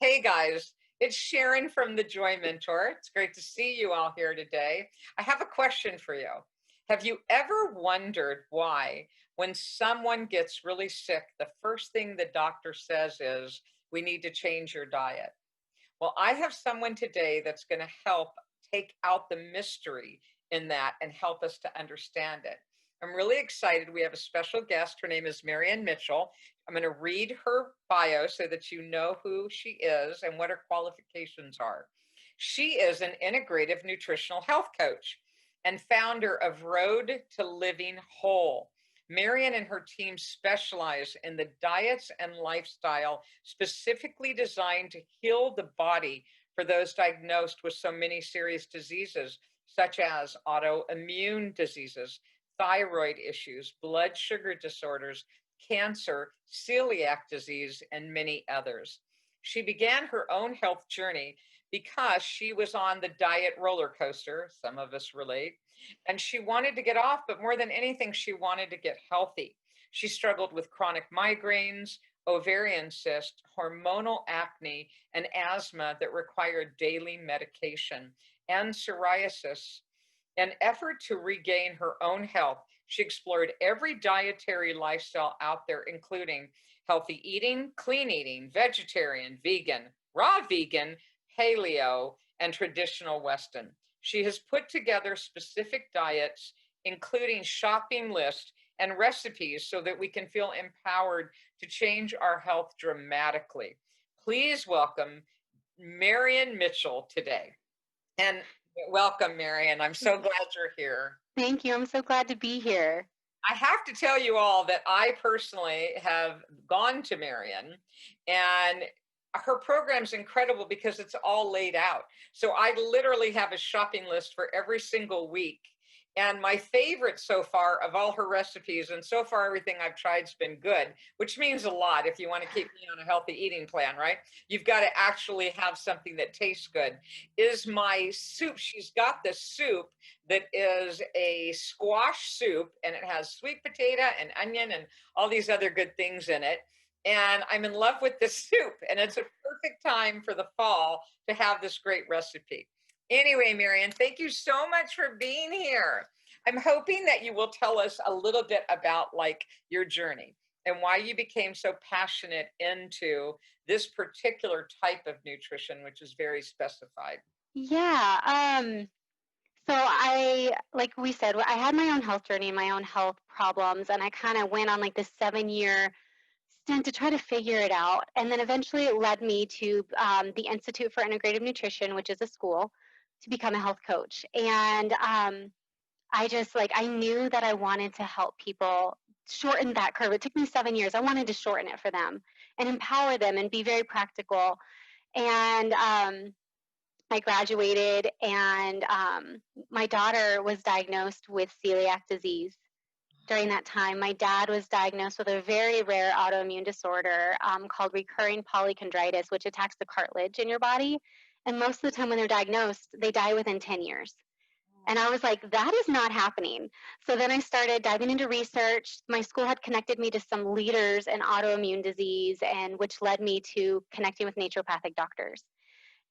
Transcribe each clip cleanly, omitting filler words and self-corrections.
Hey guys, it's Sharon from the Joy Mentor. It's great to see you all here today. I have a question for you. Have you ever wondered why, when someone gets really sick, the first thing the doctor says is, we need to change your diet? Well, I have someone today that's going to help take out the mystery in that and help us to understand it. I'm really excited. We have a special guest. Her name is Marian Mitchell. I'm going to read her bio so that you know who she is and what her qualifications are. She is an integrative nutritional health coach and founder of Road to Living Whole. Marian and her team specialize in the diets and lifestyle specifically designed to heal the body for those diagnosed with so many serious diseases, such as autoimmune diseases, thyroid issues, blood sugar disorders, cancer, celiac disease, and many others. She began her own health journey because she was on the diet roller coaster, some of us relate, and she wanted to get off, but more than anything, she wanted to get healthy. She struggled with chronic migraines, ovarian cyst, hormonal acne, and asthma that required daily medication, and psoriasis. An effort to regain her own health, she explored every dietary lifestyle out there, including healthy eating, clean eating, vegetarian, vegan, raw vegan, paleo, and traditional Western. She has put together specific diets, including shopping lists and recipes so that we can feel empowered to change our health dramatically. Please welcome Marian Mitchell today. And welcome, Marian. I'm so glad you're here. Thank you. I'm so glad to be here. I have to tell you all that I personally have gone to Marian, and her program's incredible because it's all laid out. So I literally have a shopping list for every single week. And my favorite so far of all her recipes, and so far everything I've tried's been good, which means a lot if you want to keep me on a healthy eating plan, right? You've got to actually have something that tastes good. Is my soup. She's got this soup that is a squash soup, and it has sweet potato and onion and all these other good things in it. And I'm in love with this soup, and it's a perfect time for the fall to have this great recipe. Anyway, Marian, thank you so much for being here. I'm hoping that you will tell us a little bit about like your journey and why you became so passionate into this particular type of nutrition, which is very specified. Yeah. So like we said, I had my own health journey, my own health problems, and I kind of went on like this 7 year stint to try to figure it out. And then eventually it led me to the Institute for Integrative Nutrition, which is a school, to become a health coach. And I just I knew that I wanted to help people shorten that curve. It took me 7 years. I wanted to shorten it for them and empower them and be very practical. And I graduated, and my daughter was diagnosed with celiac disease. During that time, my dad was diagnosed with a very rare autoimmune disorder called recurring polychondritis, which attacks the cartilage in your body. And most of the time when they're diagnosed, they die within 10 years. And I was like, that is not happening. So then I started diving into research. My school had connected me to some leaders in autoimmune disease, and which led me to connecting with naturopathic doctors.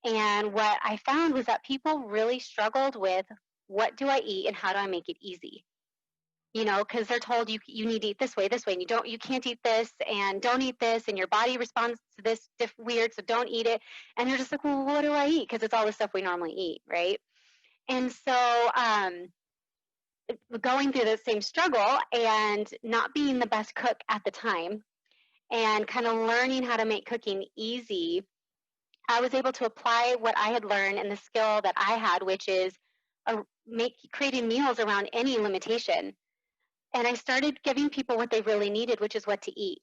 And what I found was that people really struggled with, what do I eat and how do I make it easy? Because they're told you need to eat this way, and you can't eat this, and don't eat this, and your body responds to this weird, so don't eat it. And they're just like, well, what do I eat? Because it's all the stuff we normally eat, right? And so going through the same struggle and not being the best cook at the time, and kind of learning how to make cooking easy, I was able to apply what I had learned and the skill that I had, which is creating meals around any limitation. And I started giving people what they really needed, which is what to eat.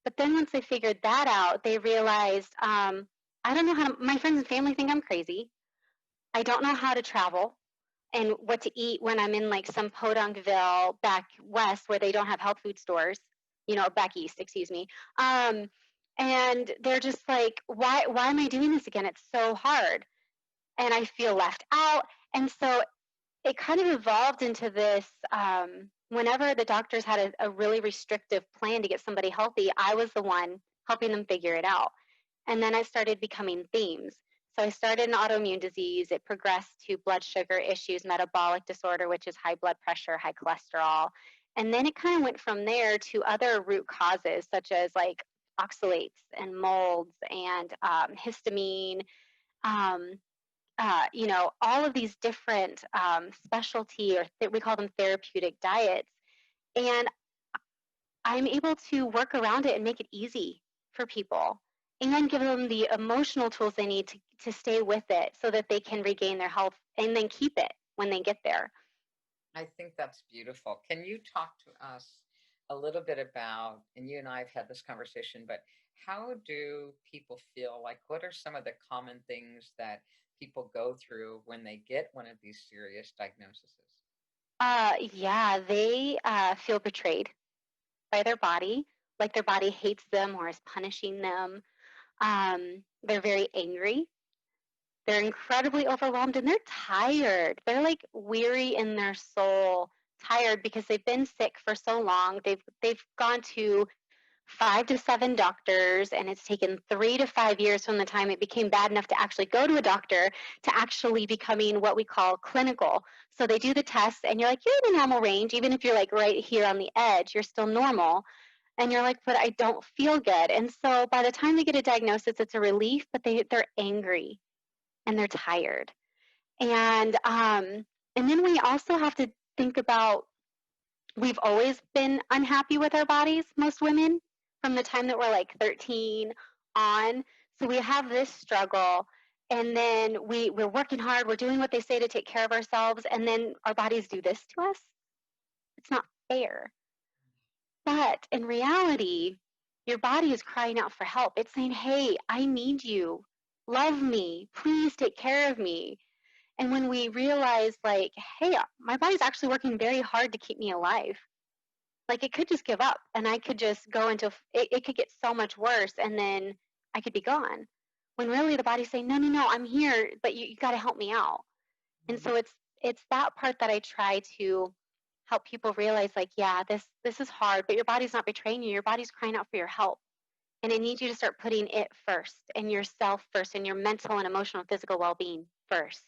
But then once they figured that out, they realized, I don't know how to, my friends and family think I'm crazy. I don't know how to travel and what to eat when I'm in like some Podunkville back west where they don't have health food stores, back east, excuse me. And they're just like, why am I doing this again? It's so hard. And I feel left out. And so it kind of evolved into this, whenever the doctors had a really restrictive plan to get somebody healthy, I was the one helping them figure it out. And then I started becoming themes. So I started an autoimmune disease. It progressed to blood sugar issues, metabolic disorder, which is high blood pressure, high cholesterol. And then it kind of went from there to other root causes, such as like oxalates and molds and histamine, um, all of these different specialty, or we call them therapeutic diets. And I'm able to work around it and make it easy for people and give them the emotional tools they need to stay with it so that they can regain their health and then keep it when they get there. I think that's beautiful. Can you talk to us a little bit about, and you and I have had this conversation, but how do people feel? Like, what are some of the common things that people go through when they get one of these serious diagnoses? Yeah, they feel betrayed by their body, like their body hates them or is punishing them. They're very angry. They're incredibly overwhelmed and they're tired. They're like weary in their soul, tired because they've been sick for so long. They've gone to 5 to 7 doctors, and it's taken 3 to 5 years from the time it became bad enough to actually go to a doctor to actually becoming what we call clinical. So they do the tests, and you're like, you're in the normal range. Even if you're like right here on the edge, you're still normal. And you're like, but I don't feel good. And so by the time they get a diagnosis, it's a relief, but they're angry and they're tired. And then we also have to think about, we've always been unhappy with our bodies, most women, from the time that we're like 13 on. So we have this struggle. And then we're working hard, we're doing what they say to take care of ourselves, and then our bodies do this to us. It's not fair. But in reality, your body is crying out for help. It's saying, hey, I need you. Love me. Please take care of me. And when we realize, like, hey, my body's actually working very hard to keep me alive, like it could just give up and I could just go into it could get so much worse and then I could be gone. When really the body's saying, no, no, no, I'm here, but you got to help me out. And so it's that part that I try to help people realize, like, yeah, this is hard, but your body's not betraying you. Your body's crying out for your help. And it needs you to start putting it first and yourself first and your mental and emotional and physical well-being first.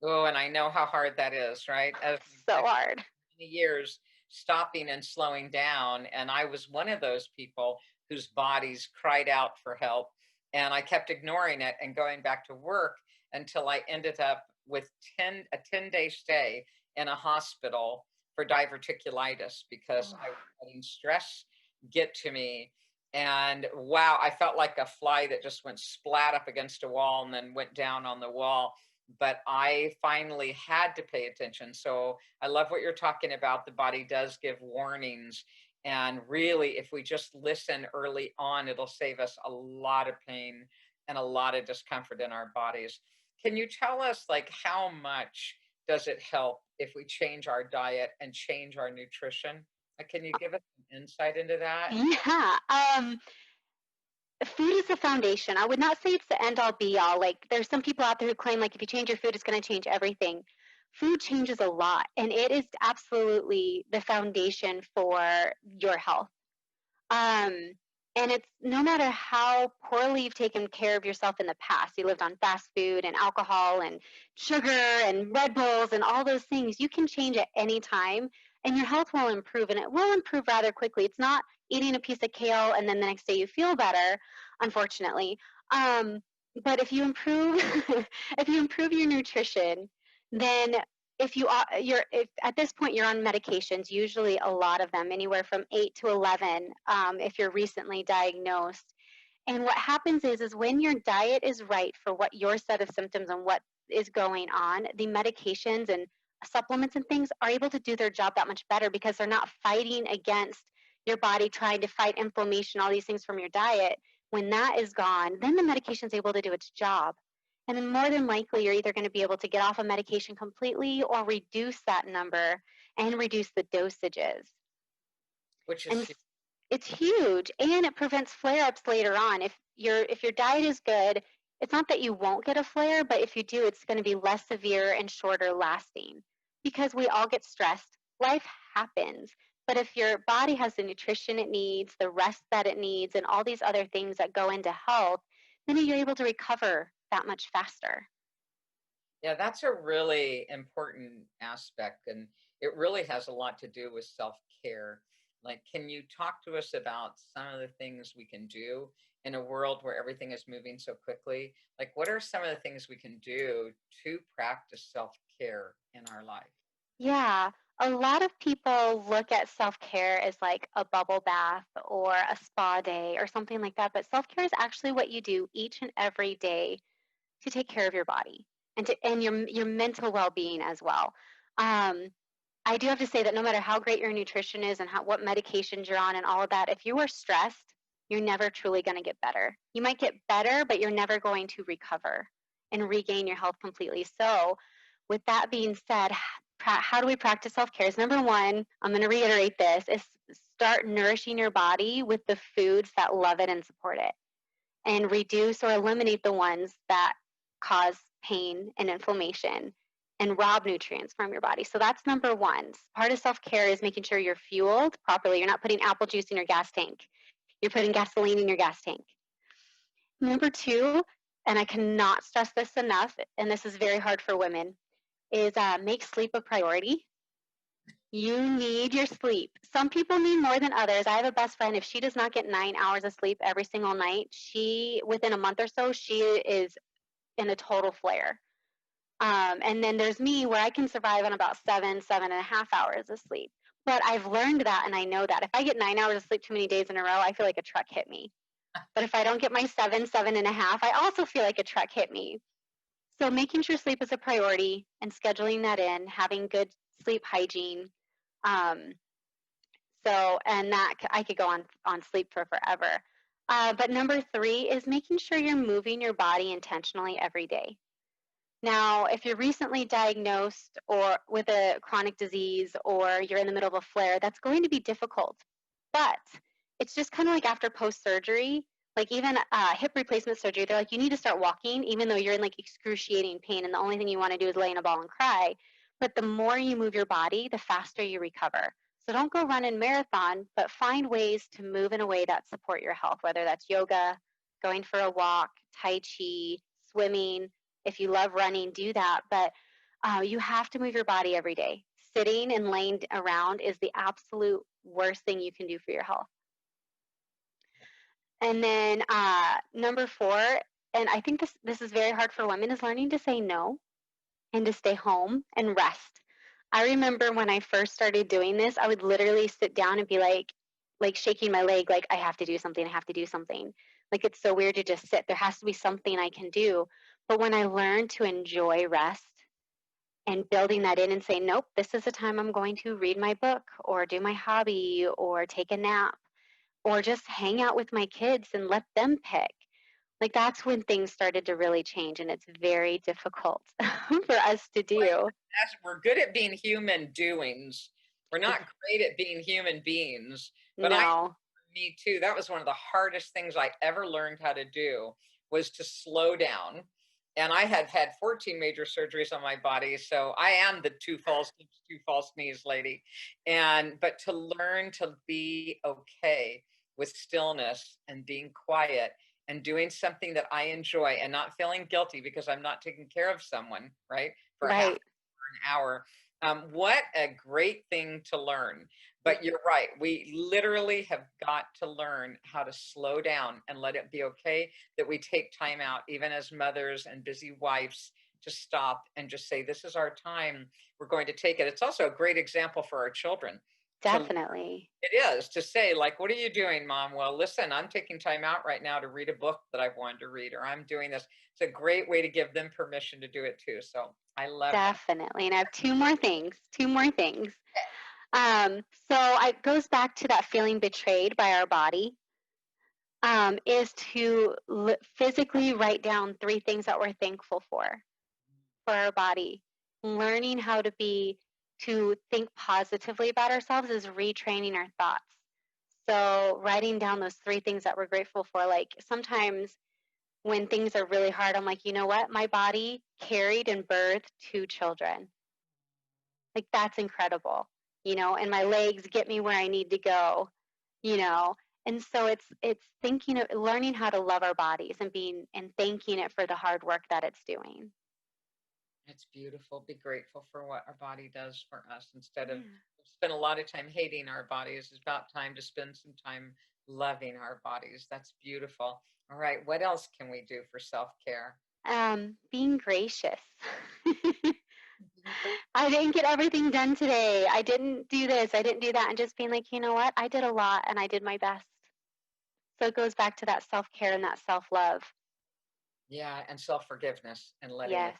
Oh, and I know how hard that is, right? As an So executive, hard. many years stopping and slowing down. And I was one of those people whose bodies cried out for help. And I kept ignoring it and going back to work until I ended up with a 10-day stay in a hospital for diverticulitis because I was letting stress get to me. And wow, I felt like a fly that just went splat up against a wall and then went down on the wall, but I finally had to pay attention. So I love what you're talking about. The body does give warnings. And really, if we just listen early on, it'll save us a lot of pain and a lot of discomfort in our bodies. Can you tell us, like, how much does it help if we change our diet and change our nutrition? Can you give us some insight into that? Yeah. Food is the foundation. I would not say it's the end all be all. Like there's some people out there who claim like if you change your food, it's going to change everything. Food changes a lot, and it is absolutely the foundation for your health. Um, and it's no matter how poorly you've taken care of yourself in the past, you lived on fast food and alcohol and sugar and Red Bulls and all those things, you can change at any time and your health will improve, and it will improve rather quickly. It's not eating a piece of kale and then the next day you feel better, unfortunately. Um, but if you improve, if you improve your nutrition, then if you are you're if at this point you're on medications, usually a lot of them, anywhere from 8 to 11, if you're recently diagnosed. And what happens is when your diet is right for what your set of symptoms and what is going on, the medications and supplements and things are able to do their job that much better because they're not fighting against your body trying to fight inflammation, all these things from your diet. When that is gone, then the medication is able to do its job. And then more than likely, you're either going to be able to get off a medication completely or reduce that number and reduce the dosages. Which is And it's huge, and it prevents flare-ups later on. If your diet is good, it's not that you won't get a flare, but if you do, it's going to be less severe and shorter lasting because we all get stressed. Life happens. But if your body has the nutrition it needs, the rest that it needs, and all these other things that go into health, then you're able to recover that much faster. Yeah, that's a really important aspect, and it really has a lot to do with self-care. Like, can you talk to us about some of the things we can do in a world where everything is moving so quickly? Like, what are some of the things we can do to practice self-care in our life? Yeah. A lot of people look at self care as like a bubble bath or a spa day or something like that. But self care is actually what you do each and every day to take care of your body and your mental well being as well. Um, I do have to say that no matter how great your nutrition is and what medications you're on and all of that, if you are stressed, you're never truly going to get better. You might get better, but you're never going to recover and regain your health completely. So, with that being said, how do we practice self care? Is number one, I'm going to reiterate this, is start nourishing your body with the foods that love it and support it, and reduce or eliminate the ones that cause pain and inflammation and rob nutrients from your body. So that's number one. Part of self care is making sure you're fueled properly. You're not putting apple juice in your gas tank, you're putting gasoline in your gas tank. Number two, and I cannot stress this enough, and this is very hard for women, is make sleep a priority. You need your sleep. Some people need more than others. I have a best friend. If she does not get 9 hours of sleep every single night, within a month or so, she is in a total flare. And then there's me where I can survive on about 7.5 hours of sleep. But I've learned that and I know that if I get 9 hours of sleep too many days in a row, I feel like a truck hit me. But if I don't get my 7.5, I also feel like a truck hit me. So making sure sleep is a priority and scheduling that in, having good sleep hygiene. Um, and that I could go on sleep for forever. But number three is making sure you're moving your body intentionally every day. Now, if you're recently diagnosed or with a chronic disease or you're in the middle of a flare, that's going to be difficult. But it's just kind of like after post surgery, like even hip replacement surgery, they're like, you need to start walking, even though you're in like excruciating pain. And the only thing you want to do is lay in a ball and cry. But the more you move your body, the faster you recover. So don't go run a marathon, but find ways to move in a way that support your health, whether that's yoga, going for a walk, Tai Chi, swimming. If you love running, do that. But you have to move your body every day. Sitting and laying around is the absolute worst thing you can do for your health. And then number four, and I think this is very hard for women, is learning to say no and to stay home and rest. I remember when I first started doing this, I would literally sit down and be like shaking my leg, like I have to do something, I have to do something. Like it's so weird to just sit. There has to be something I can do. But when I learned to enjoy rest and building that in and say, nope, this is the time I'm going to read my book or do my hobby or take a nap or just hang out with my kids and let them pick. Like that's when things started to really change, and it's very difficult for us to do. We're good at being human doings. We're not great at being human beings. But No, me too, that was one of the hardest things I ever learned how to do was to slow down. And I had had 14 major surgeries on my body, so I am the two false knees lady. But to learn to be okay with stillness and being quiet and doing something that I enjoy and not feeling guilty because I'm not taking care of someone, right? For a half right. an hour. What a great thing to learn. But you're right. We literally have got to learn how to slow down and let it be okay that we take time out, even as mothers and busy wives, to stop and just say, this is our time. We're going to take it. It's also a great example for our children to Definitely. it is to say, like, what are you doing, mom? Well, listen, I'm taking time out right now to read a book that I've wanted to read, or I'm doing this. It's a great way to give them permission to do it too. So I love that. Definitely. And I have two more things. Two more things. It goes back to that feeling betrayed by our body. Is to physically write down three things that we're thankful for our body. Learning how to think positively about ourselves is retraining our thoughts. So writing down those three things that we're grateful for, like sometimes when things are really hard, I'm like, you know what? My body carried and birthed two children. Like that's incredible, and my legs get me where I need to go, you know, And so it's thinking of learning how to love our bodies and being and thanking it for the hard work that it's doing. It's beautiful. Be grateful for what our body does for us instead of Yeah. spend a lot of time hating our bodies. It's about time to spend some time loving our bodies. That's beautiful. All right. What else can we do for self care? Being gracious. I didn't get everything done today. I didn't do this. I didn't do that. And just being like, you know what? I did a lot and I did my best. So it goes back to that self care and that self love. Yeah. And self forgiveness and letting it. Yes.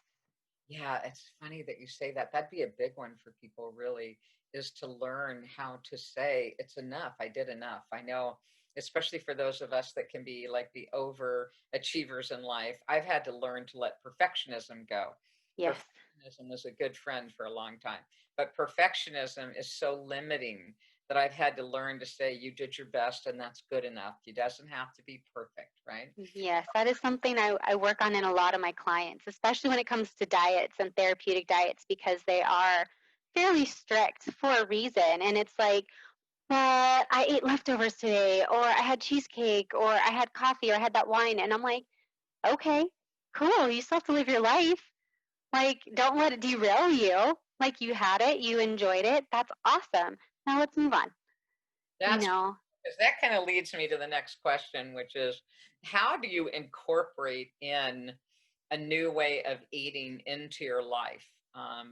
Yeah. It's funny that you say that. That'd be a big one for people, really, is to learn how to say, it's enough. I did enough. I know, especially for those of us that can be like the overachievers in life, I've had to learn to let perfectionism go. Yes. Perfectionism was a good friend for a long time, but perfectionism is so limiting that I've had to learn to say, you did your best and that's good enough. It doesn't have to be perfect, right? Yes, that is something I work on in a lot of my clients, especially when it comes to diets and therapeutic diets, because they are fairly strict for a reason. And it's like, but I ate leftovers today, or I had cheesecake, or I had coffee, or I had that wine. And I'm like, okay, cool. You still have to live your life. Like, don't let it derail you. Like, you had it, you enjoyed it. That's awesome. Now let's move on. You That's know, because that kind of leads me to the next question, which is how do you incorporate in a new way of eating into your life,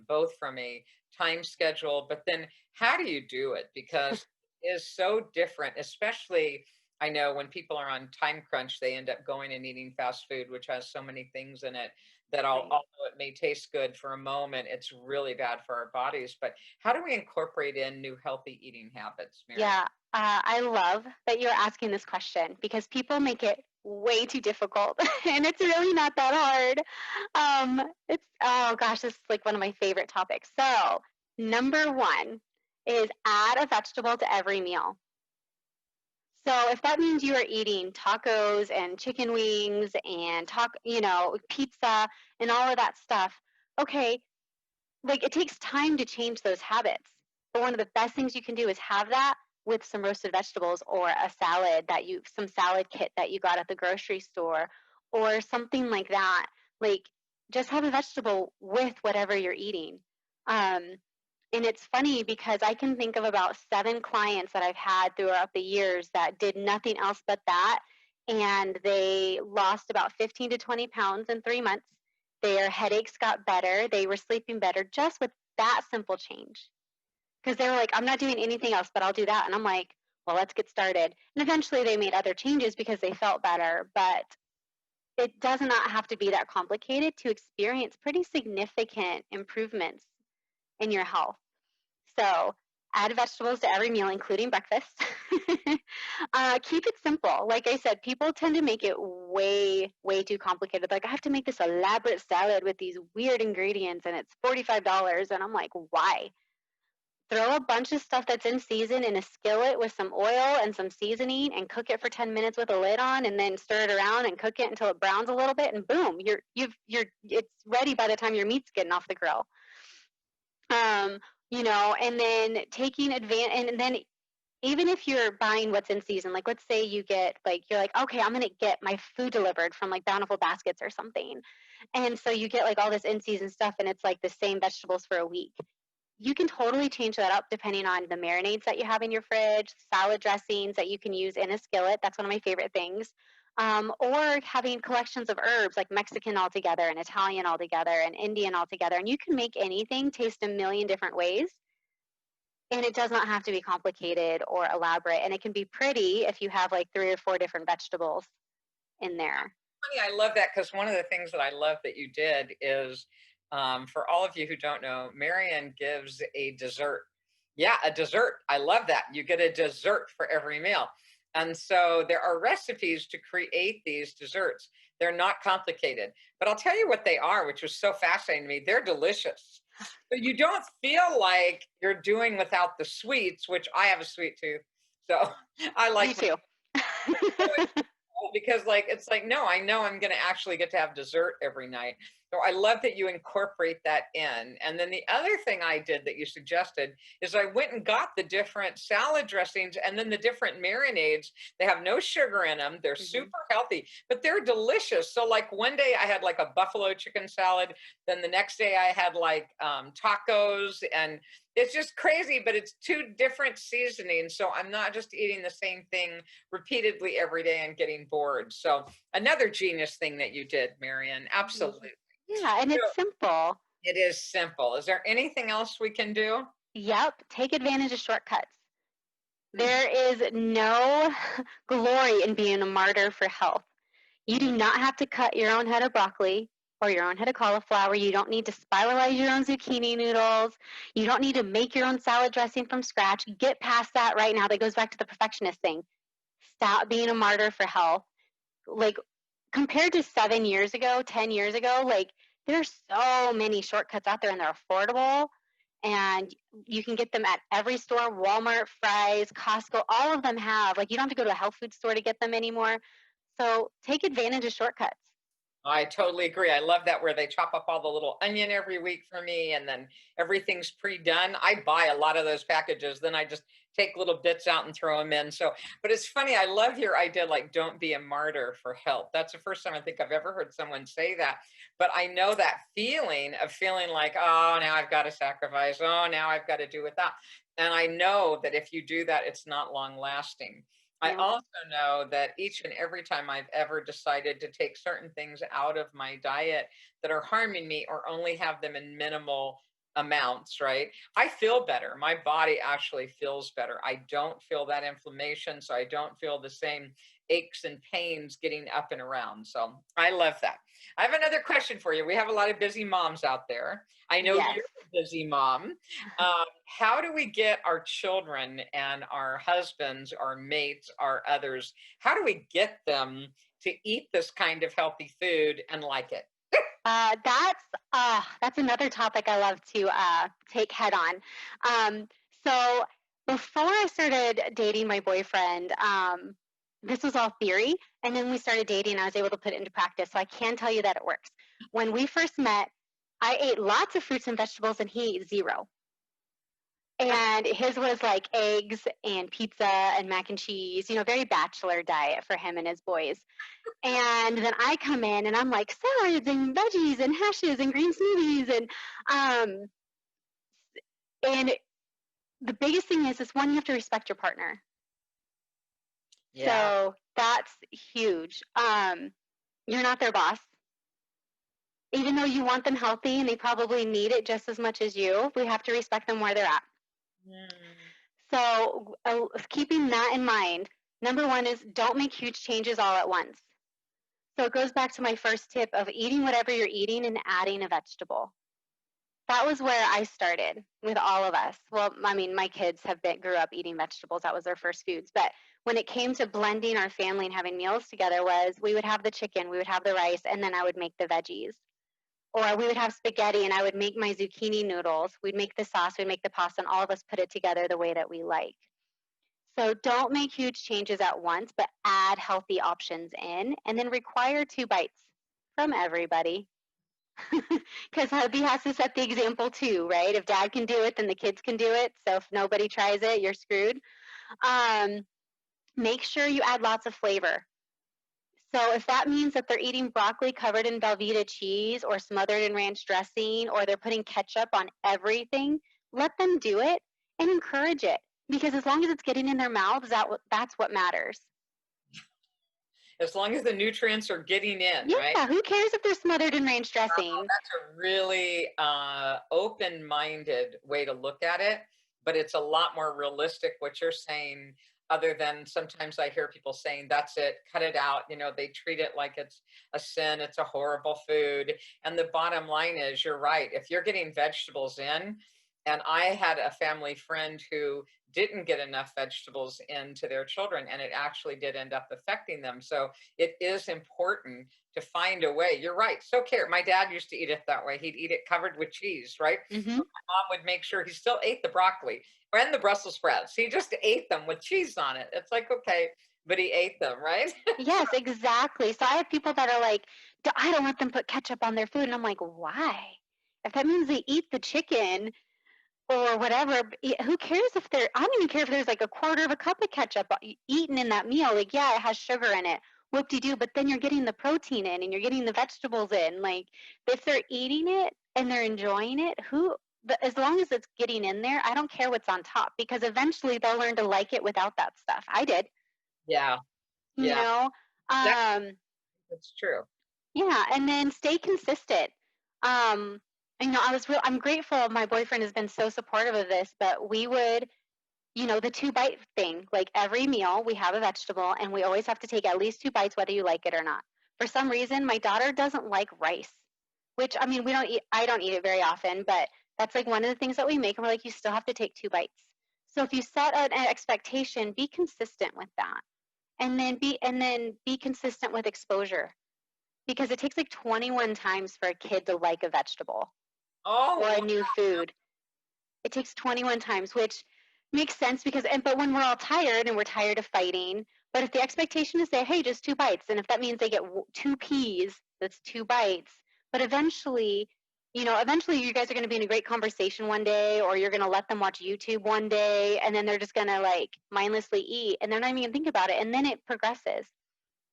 both from a time schedule, but then how do you do it? Because it is so different, especially I know when people are on time crunch, they end up going and eating fast food, which has so many things in it that right. although it may taste good for a moment, it's really bad for our bodies. But how do we incorporate in new healthy eating habits, Marian? Yeah, I love that you're asking this question because people make it way too difficult, and it's really not that hard. It's oh gosh, this is like one of my favorite topics. So, number one is add a vegetable to every meal. So, if that means you are eating tacos and chicken wings and pizza and all of that stuff, okay, like it takes time to change those habits. But one of the best things you can do is have that with some roasted vegetables or a salad some salad kit that you got at the grocery store or something like that. Like just have a vegetable with whatever you're eating. Um, and it's funny because I can think of about 7 clients that I've had throughout the years that did nothing else but that. And they lost about 15 to 20 pounds in 3 months. Their headaches got better. They were sleeping better just with that simple change. Because they were like, I'm not doing anything else, but I'll do that. And I'm like, well, let's get started. And eventually they made other changes because they felt better. But it does not have to be that complicated to experience pretty significant improvements in your health. So add vegetables to every meal, including breakfast. Keep it simple. Like I said, people tend to make it way, way too complicated. Like, I have to make this elaborate salad with these weird ingredients and it's $45. And I'm like, why? Throw a bunch of stuff that's in season in a skillet with some oil and some seasoning and cook it for 10 minutes with a lid on and then stir it around and cook it until it browns a little bit and boom, it's ready by the time your meat's getting off the grill. Um, and then taking advantage, and then even if you're buying what's in season, like let's say you're like, okay, I'm gonna get my food delivered from like Bountiful Baskets or something, and so you get like all this in season stuff, and it's like the same vegetables for a week. You can totally change that up depending on the marinades that you have in your fridge, salad dressings that you can use in a skillet. That's one of my favorite things. Or having collections of herbs like Mexican altogether and Italian altogether and Indian altogether. And you can make anything taste a million different ways. And it does not have to be complicated or elaborate. And it can be pretty if you have like 3 or 4 different vegetables in there. Funny, I love that because one of the things that I love that you did is, for all of you who don't know, Marian gives a dessert. Yeah, a dessert. I love that. You get a dessert for every meal. And so there are recipes to create these desserts. They're not complicated, but I'll tell you what they are, which was so fascinating to me. They're delicious. So you don't feel like you're doing without the sweets, which I have a sweet tooth. So I Me like too. because like it's like no, I know I'm going to actually get to have dessert every night. So I love that you incorporate that in. And then the other thing I did that you suggested is I went and got the different salad dressings and then the different marinades. They have no sugar in them. They're Mhm. super healthy, but they're delicious. So like one day I had like a buffalo chicken salad. Then the next day I had like tacos, and it's just crazy, but it's two different seasonings. So I'm not just eating the same thing repeatedly every day and getting bored. So another genius thing that you did, Marian. Absolutely. Mhm. Yeah, and So it's simple. it is simple. Is there anything else we can do? Yep, take advantage of shortcuts. Hmm. There is no glory in being a martyr for health. You Mm. do not have to cut your own head of broccoli or your own head of cauliflower. You don't need to spiralize your own zucchini noodles. You don't need to make your own salad dressing from scratch. Get past that right now. That goes back to the perfectionist thing. Stop being a martyr for health. Like, compared to 7 years ago, 10 years ago, like, there's so many shortcuts out there and they're affordable. And you can get them at every store: Walmart, Fry's, Costco. All of them have, like, you don't have to go to a health food store to get them anymore. So take advantage of shortcuts. I totally agree. I love that where they chop up all the little onion every week for me and then everything's pre-done. I buy a lot of those packages. Then I just take little bits out and throw them in. So, but it's funny. I love your idea, like, don't be a martyr for health. That's the first time I think I've ever heard someone say that. But I know that feeling of feeling like, oh, now I've got to sacrifice. Oh, now I've got to do with that. And I know that if you do that, it's not long lasting. I Nope. also know that each and every time I've ever decided to take certain things out of my diet that are harming me or only have them in minimal amounts, right? I feel better. My body actually feels better. I don't feel that inflammation. So I don't feel the same aches and pains getting up and around. So I love that. I have another question for you. We have a lot of busy moms out there. I know Yes. you're a busy mom. How do we get our children and our husbands, our mates, our others, how do we get them to eat this kind of healthy food and like it? That's another topic I love to take head on. Um, so before I started dating my boyfriend, this was all theory, and then we started dating, and I was able to put it into practice. So I can tell you that it works. When we first met, I ate lots of fruits and vegetables, and he ate zero. And his was like eggs and pizza and mac and cheese, very bachelor diet for him and his boys. And then I come in and I'm like salads and veggies and hashes and green smoothies um and the biggest thing is one, you have to respect your partner. Yeah. So that's huge. You're not their boss. Even though you want them healthy and they probably need it just as much as you, we have to respect them where they're at. Mm. So keeping that in mind, number one is don't make huge changes all at once. So it goes back to my first tip of eating whatever you're eating and adding a vegetable. That was where I started with all of us. Well, I mean, my kids grew up eating vegetables. That was their first foods. But when it came to blending our family and having meals together, was we would have the chicken, we would have the rice, and then I would make the veggies. Or we would have spaghetti and I would make my zucchini noodles. We'd make the sauce, we'd make the pasta, and all of us put it together the way that we like. So don't make huge changes at once, but add healthy options in and then require 2 bites from everybody. Because hubby has to set the example too, right? If dad can do it, then the kids can do it. So if nobody tries it, you're screwed. Um, Make sure you add lots of flavor. So if that means that they're eating broccoli covered in Velveeta cheese or smothered in ranch dressing, or they're putting ketchup on everything, let them do it and encourage it. Because as long as it's getting in their mouths, that's what matters. As long as the nutrients are getting in, right? Yeah, who cares if they're smothered in ranch Oh, dressing? that's a really open-minded way to look at it, but it's a lot more realistic what you're saying. Other than sometimes I hear people saying, "That's it, cut it out." They treat it like it's a sin, it's a horrible food. And the bottom line is, you're right. If you're getting vegetables in, and I had a family friend who didn't get enough vegetables into their children, and it actually did end up affecting them. So it is important to find a way. You're right. So care. My dad used to eat it that way. He'd eat it covered with cheese, right? Hmm. But my mom would make sure he still ate the broccoli and the Brussels sprouts. He just ate them with cheese on it. It's like, okay. but he ate them, right? Yes, exactly. So I have people that are like, I don't let them put ketchup on their food. And I'm like, why? If that means they eat the chicken or whatever, who cares if they're, I don't even care if there's like a quarter of a cup of ketchup eaten in that meal. Like, yeah, it has sugar in it. Whoop de doo. But then you're getting the protein in and you're getting the vegetables in. Like, if they're eating it and they're enjoying it, as long as it's getting in there, I don't care what's on top because eventually they'll learn to like it without that stuff. I did, Yeah, you yeah, know? that, Um, that's true. yeah, and then stay consistent. Um, I'm grateful my boyfriend has been so supportive of this, but we would, the 2 bite thing, like every meal we have a vegetable and we always have to take at least 2 bites whether you like it or not. For some reason, my daughter doesn't like rice, which I mean, I don't eat it very often, but that's like one of the things that we make and we're like you still have to take 2 bites. So if you set an expectation, be consistent with that. And then be consistent with exposure because it takes like 21 times for a kid to like a vegetable or Oh, a new food. It takes 21 times, which makes sense but when we're all tired and we're tired of fighting, but if the expectation is say, hey, just 2 bites, and if that means they get 2 peas, that's 2 bites. But eventually you guys are going to be in a great conversation one day, or you're going to let them watch YouTube one day, and then they're just going to like mindlessly eat, and they're not even going to think about it, and then it progresses.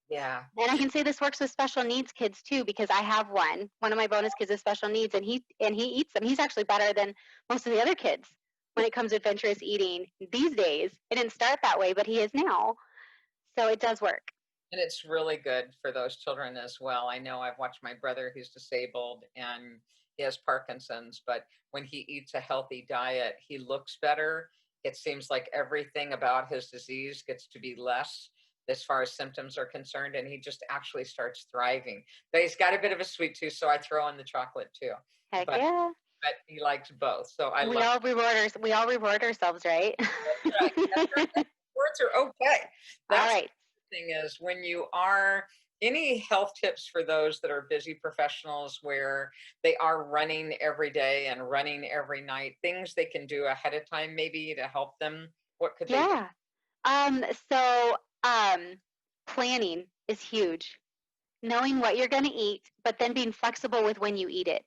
yeah. And I can say this works with special needs kids too, because I have one. One of my bonus kids is special needs, and he eats them. He's actually better than most of the other kids when it comes to adventurous eating these days. It didn't start that way, but he is now. So it does work. And it's really good for those children as well. I know I've watched my brother who's disabled and he has Parkinson's, but when he eats a healthy diet, he looks better. It seems like everything about his disease gets to be less as far as symptoms are concerned, and he just actually starts thriving. But he's got a bit of a sweet tooth, so I throw in the chocolate too. Heck But yeah. but he likes both. So I We love all reward ourselves, right? right. Words are okay. All That's right. the thing is when you are any health tips for those that are busy professionals where they are running every day and running every night, things they can do ahead of time maybe to help them. What could they do? Yeah. Um, so um planning is huge. Knowing what you're going to eat, but then being flexible with when you eat it.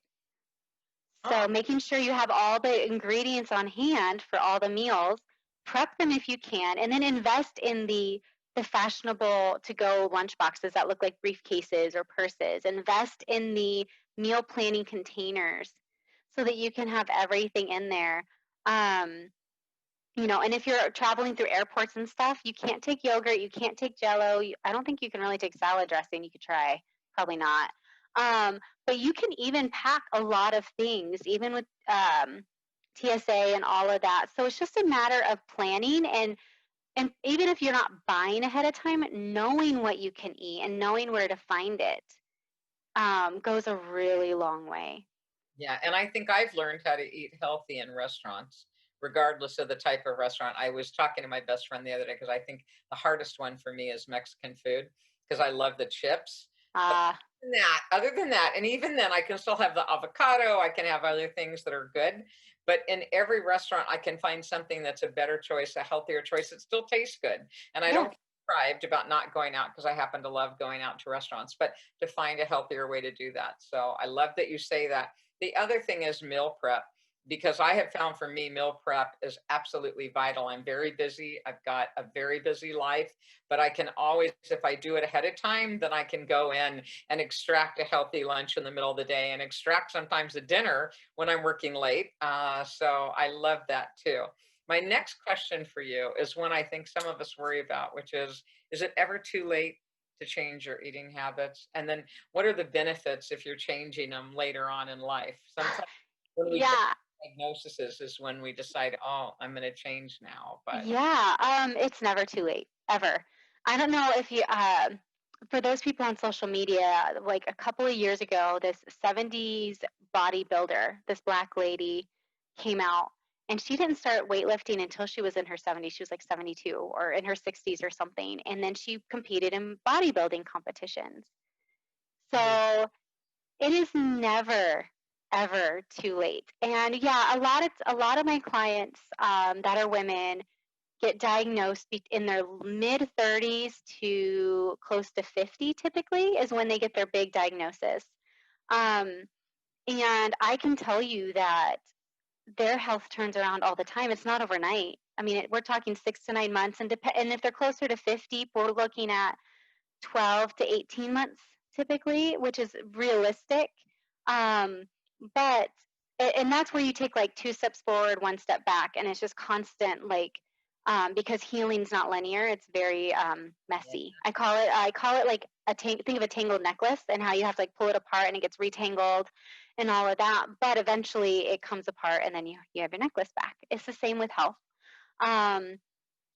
Oh, So making sure you have all the ingredients on hand for all the meals, prep them if you can, and then invest in the fashionable to go lunch boxes that look like briefcases or purses. Invest in the meal planning containers so that you can have everything in there. Um, and if you're traveling through airports and stuff, you can't take yogurt, you can't take Jello. I don't think you can really take salad dressing. You could try, probably not. Um, but you can even pack a lot of things, even with TSA and all of that. So it's just a matter of planning and even if you're not buying ahead of time, knowing what you can eat and knowing where to find it goes a really long way. yeah. And I think I've learned how to eat healthy in restaurants, regardless of the type of restaurant. I was talking to my best friend the other day because I think the hardest one for me is Mexican food because I love the chips. But Uh, other than that, and even then, I can still have the avocado. I can have other things that are good. But in every restaurant, I can find something that's a better choice, a healthier choice. It still tastes good. And I don't yeah, get deprived about not going out because I happen to love going out to restaurants, but to find a healthier way to do that. So I love that you say that. The other thing is meal prep because I have found for me, meal prep is absolutely vital. I'm very busy. I've got a very busy life, but I can always, if I do it ahead of time, then I can go in and extract a healthy lunch in the middle of the day and extract sometimes a dinner when I'm working late. So I love that too. My next question for you is one I think some of us worry about, which is it ever too late to change your eating habits? And then what are the benefits if you're changing them later on in life? Sometimes when we get yeah. diagnoses is when we decide, oh, I'm going to change now. But Yeah, it's never too late, ever. I don't know if for those people on social media, like a couple of years ago, this 70s bodybuilder, this black lady came out and she didn't start weightlifting until she was in her 70s. She was like 72 or in her 60s or something. And then she competed in bodybuilding competitions. mm, So it is never, ever too late. And yeah, a lot of my clients that are women get diagnosed in their mid 30s to close to 50 typically is when they get their big diagnosis. Um, and I can tell you that their health turns around all the time. It's not overnight. I mean, we're talking 6 to 9 months, and if they're closer to 50, we're looking at 12 to 18 months typically, which is realistic. Um, but and that's where you take like two steps forward, one step back, and it's just constant like because healing's not linear. It's very messy. I call it like think of a tangled necklace and how you have to like pull it apart and it gets retangled and all of that. But eventually it comes apart and then you have your necklace back. It's the same with health. Um,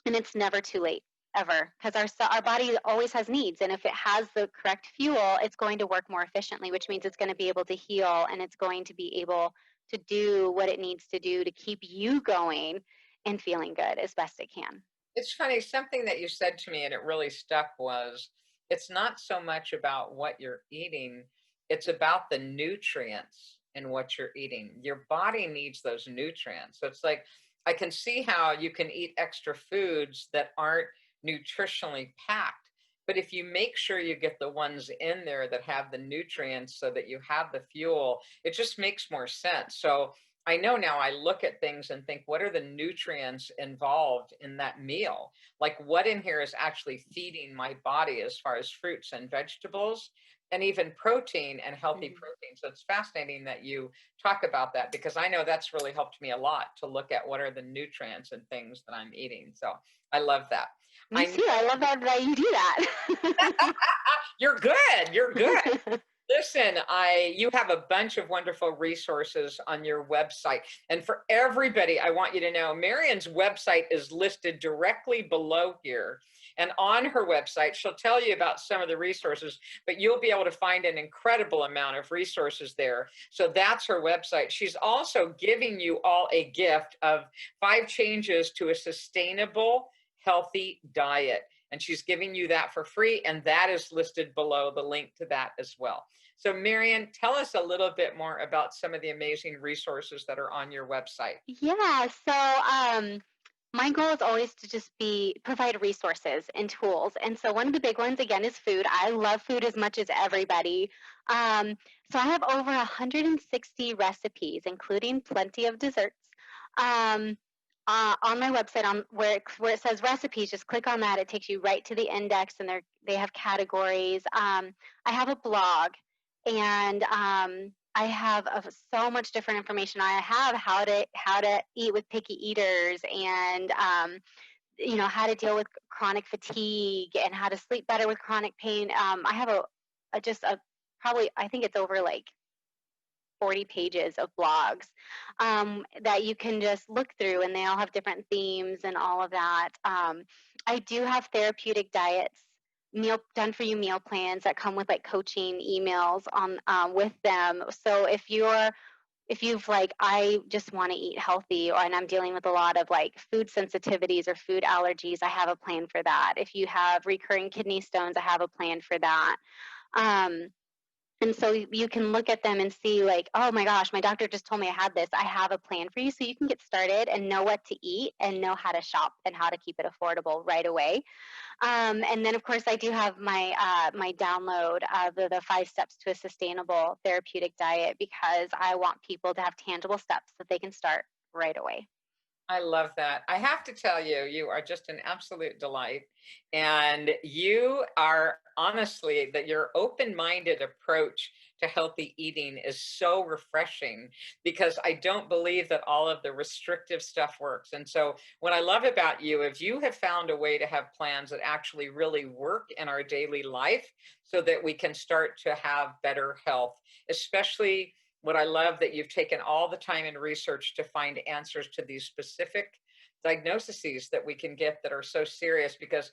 and it's never too late ever because our body always has needs, and if it has the correct fuel, it's going to work more efficiently, which means it's going to be able to heal and it's going to be able to do what it needs to do to keep you going and feeling good as best it can. It's funny, something that you said to me and it really stuck was it's not so much about what you're eating, it's about the nutrients in what you're eating. Your body needs those nutrients. So it's like I can see how you can eat extra foods that aren't nutritionally packed. But if you make sure you get the ones in there that have the nutrients so that you have the fuel, it just makes more sense. So I know now I look at things and think, what are the nutrients involved in that meal? Like, what in here is actually feeding my body as far as fruits and vegetables and even protein and healthy Mhm. protein. So it's fascinating that you talk about that because I know that's really helped me a lot to look at what are the nutrients and things that I'm eating. So I love that. Me I know too. I love that you do that. you're good. You're good. Listen, I you have a bunch of wonderful resources on your website. And for everybody, I want you to know Marian's website is listed directly below here. And on her website, she'll tell you about some of the resources, but you'll be able to find an incredible amount of resources there. So that's her website. She's also giving you all a gift of 5 changes to a sustainable, healthy diet. And she's giving you that for free. And that is listed below the link to that as well. So, Marian, tell us a little bit more about some of the amazing resources that are on your website. Yeah, so my goal is always to just be provide resources and tools. And so one of the big ones again is food. I love food as much as everybody. Um, so I have over 160 recipes, including plenty of desserts. Um, on my website, on where it says recipes, just click on that. It takes you right to the index, and they have categories. I have a blog, and I have so much different information. I have how to eat with picky eaters, and how to deal with chronic fatigue and how to sleep better with chronic pain. I have a just a probably I think it's over like 40 pages of blogs that you can just look through, and they all have different themes and all of that. I do have therapeutic diets, meal done for you meal plans that come with like coaching emails on with them. So if you've like I just want to eat healthy and I'm dealing with a lot of like food sensitivities or food allergies, I have a plan for that. If you have recurring kidney stones, I have a plan for that. Um, and so you can look at them and see like, oh my gosh, my doctor just told me I had this. I have a plan for you. So you can get started and know what to eat and know how to shop and how to keep it affordable right away. And then, of course, I do have my download of the 5 steps to a sustainable therapeutic diet because I want people to have tangible steps that they can start right away. I love that. I have to tell you, you are just an absolute delight. And you are honestly, that your open minded approach to healthy eating is so refreshing because I don't believe that all of the restrictive stuff works. And so, what I love about you is you have found a way to have plans that actually really work in our daily life so that we can start to have better health, especially what I love that you've taken all the time and research to find answers to these specific diagnoses that we can get that are so serious because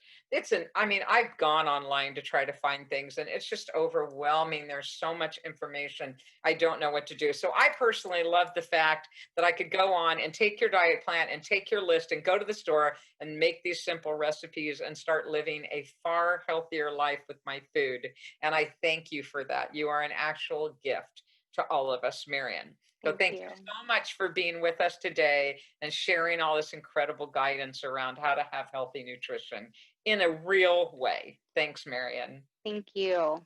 I mean, I've gone online to try to find things and it's just overwhelming. There's so much information. I don't know what to do. So I personally love the fact that I could go on and take your diet plan and take your list and go to the store and make these simple recipes and start living a far healthier life with my food. And I thank you for that. You are an actual gift. to all of us, Marian. So Thank thank you you. so much for being with us today and sharing all this incredible guidance around how to have healthy nutrition in a real way. Thanks, Marian. Thank you.